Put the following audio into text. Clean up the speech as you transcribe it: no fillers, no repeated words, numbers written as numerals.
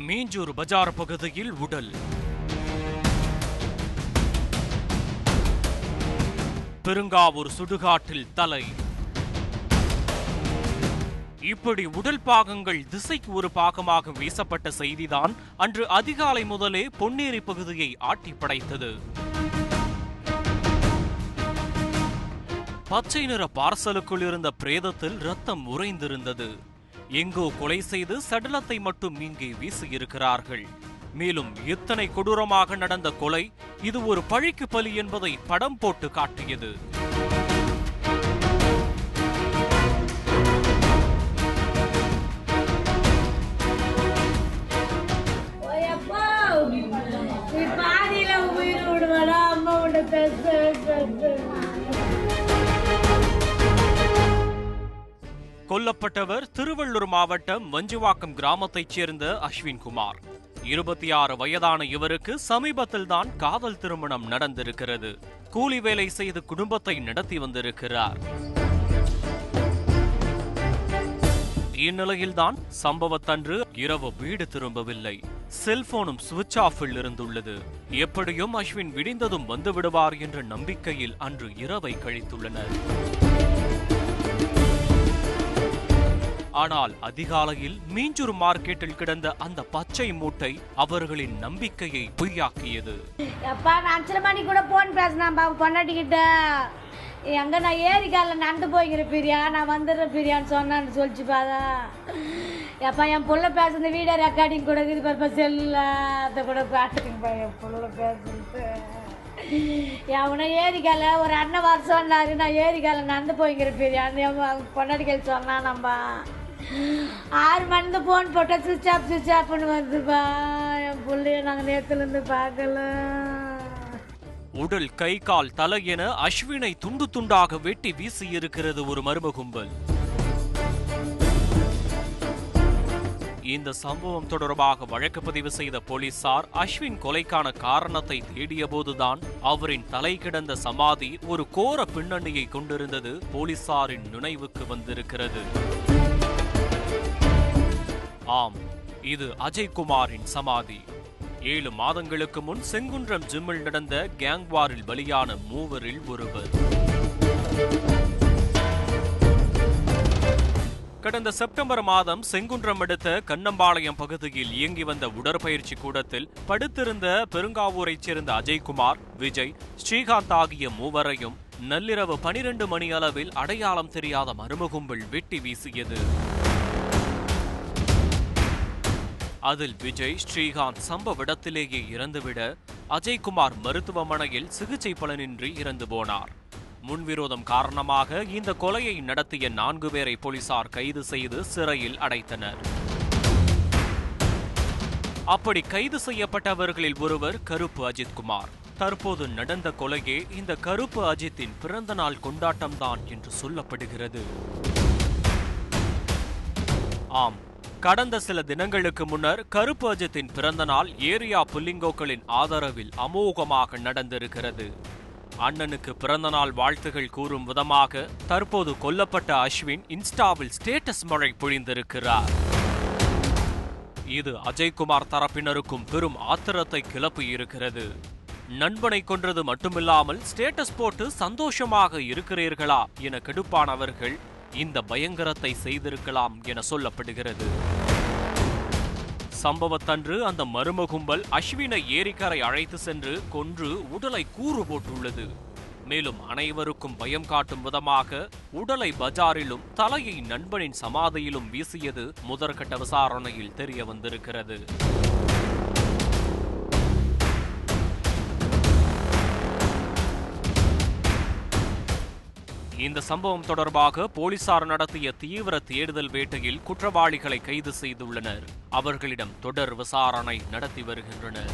மீஞ்சூர் பஜார் பகுதியில் உடல். பெருங்காவூர் சுடுகாட்டில் தலை. இப்படி உடல் பாகங்கள் திசைக்கு ஒரு பாகமாக வீசப்பட்ட செய்திதான் அன்று அதிகாலை முதலே பொன்னேரி பகுதியை ஆட்டி படைத்தது. பச்சை நிற பார்சலுக்குள் இருந்த பிரேதத்தில் ரத்தம் உறைந்திருந்தது. எங்கோ கொலை செய்து சடலத்தை மட்டும் இங்கே வீசியிருக்கிறார்கள். மேலும் எத்தனை கொடூரமாக நடந்த கொலை, இது ஒரு பழிக்கு பலி என்பதை படம் போட்டு காட்டியது. கொல்லப்பட்டவர் திருவள்ளூர் மாவட்டம் வஞ்சிவாக்கம் கிராமத்தைச் சேர்ந்த அஸ்வின் குமார். 26 வயதான இவருக்கு சமீபத்தில் தான் காதல் திருமணம் நடந்திருக்கிறது. கூலி வேலை செய்து குடும்பத்தை நடத்தி வந்திருக்கிறார். இந்நிலையில்தான் சம்பவத்தன்று இரவு வீடு திரும்பவில்லை. செல்போனும் சுவிட்ச் ஆஃபில் இருந்துள்ளது. எப்படியும் அஸ்வின் விடிந்ததும் வந்து விடுவார் என்ற நம்பிக்கையில் அன்று இரவை கழித்துள்ளனர். ஆனால் அதிகாலையில் மீஞ்சூர் மார்க்கெட்டில் கிடந்த அந்த பச்சை மூட்டை அவர்களின் நம்பிக்கையை பொய்யாக்கியது. நான் 5 மணி கூட போன் பேசினேன் பொண்டாட்டிக்கிட்ட. எங்க நான் ஏரிக்கால நடந்து போய்க்கிறேன் பிரியா, நான் வந்துடுறேன் பிரியான்னு சொன்னான்னு சொல்லிச்சு பாதா. எப்பா என் புள்ள பேசுன வீடியோ ரெக்கார்டிங் கூட இது பாப்பா செல்ல அதை கூட காட்டுங்கப்பா என் புள்ள பேசுறது. அவனை ஏரிக்கால ஒரு அண்ணன் வர சொன்னாரு, நான் ஏரிக்கால நடந்து போய்க்கிறேன் பிரியான்னு பொண்டாட்டிகள் சொன்னா. நம்ம 6 மணி போன் போட்டா சுவிட்ச் ஆஃப்னு வருதுப்பா. என் பிள்ளைய நாங்கள் நேரத்துலேருந்து பார்க்கல. உடல், கை, கால், தலை என அஸ்வினை துண்டு துண்டாக வெட்டி வீசியிருக்கிறது ஒரு மர்ம கும்பல். இந்த சம்பவம் தொடர்பாக வழக்கு பதிவு செய்த போலீசார் அஸ்வின் கொலைக்கான காரணத்தை தேடிய போதுதான் அவரின் தலை கிடந்த சமாதி ஒரு கோர பின்னணியை கொண்டிருந்தது போலீசாரின் நினைவுக்கு வந்திருக்கிறது. ஆம், இது அஜய்குமாரின் சமாதி. 7 மாதங்களுக்கு முன் செங்குன்றம் ஜிம்மில் நடந்த கேங்வாரில் பலியான 3 ஒருவர். கடந்த செப்டம்பர் மாதம் செங்குன்றம் அடுத்த கண்ணம்பாளையம் பகுதியில் இயங்கி வந்த உடற்பயிற்சி கூடத்தில் படுத்திருந்த பெருங்காவூரைச் சேர்ந்த அஜய்குமார், விஜய், ஸ்ரீகாந்த் ஆகிய 3வரையும் நள்ளிரவு 12 மணி அளவில் அடையாளம் தெரியாத மர்ம கும்பல் வெட்டி வீசியது. அதில் விஜய், ஸ்ரீகாந்த் சம்பவ இடத்திலேயே இறந்துவிட, அஜய்குமார் மருத்துவமனையில் சிகிச்சை பலனின்றி இறந்து போனார். முன்விரோதம் காரணமாக இந்த கொலையை நடத்திய 4 பேரை போலீசார் கைது செய்து சிறையில் அடைத்தனர். அப்படி கைது செய்யப்பட்டவர்களில் ஒருவர் கருப்பு அஜித்குமார். தற்போது நடந்த கொலையே இந்த கருப்பு அஜித்தின் பிறந்த நாள் கொண்டாட்டம்தான் என்று சொல்லப்படுகிறது. ஆம், கடந்த சில தினங்களுக்கு முன்னர் கருப்பு அஜித்தின் பிறந்த நாள் ஏரியா புல்லிங்கோக்களின் ஆதரவில் அமோகமாக நடந்திருக்கிறது. அண்ணனுக்கு பிறந்த நாள் வாழ்த்துகள் கூறும் விதமாக தற்போது கொல்லப்பட்ட அஸ்வின் இன்ஸ்டாவில் ஸ்டேட்டஸ் மழை பொழிந்திருக்கிறார். இது அஜய்குமார் தரப்பினருக்கும் பெரும் ஆத்திரத்தை கிளப்பியிருக்கிறது. நண்பனை கொன்றது மட்டுமில்லாமல் ஸ்டேட்டஸ் போட்டு சந்தோஷமாக இருக்கிறீர்களா என கடுப்பானவர்கள் இந்த பயங்கரத்தை செய்திருக்கலாம் என சொல்லப்படுகிறது. சம்பவத்தன்று அந்த மர்ம கும்பல் அஸ்வினை ஏரிக்கரை அழைத்து சென்று கொன்று உடலை கூறு போட்டுள்ளது. மேலும் அனைவருக்கும் பயம் காட்டும் விதமாக உடலை பஜாரிலும் தலையை நண்பனின் சமாதியிலும் வீசியது முதற்கட்ட விசாரணையில் தெரிய வந்திருக்கிறது. இந்த சம்பவம் தொடர்பாக போலீசார் நடத்திய தீவிர தேடுதல் வேட்டையில் குற்றவாளிகளை கைது செய்துள்ளனர். அவர்களிடம் தொடர் விசாரணை நடத்தி வருகின்றனர்.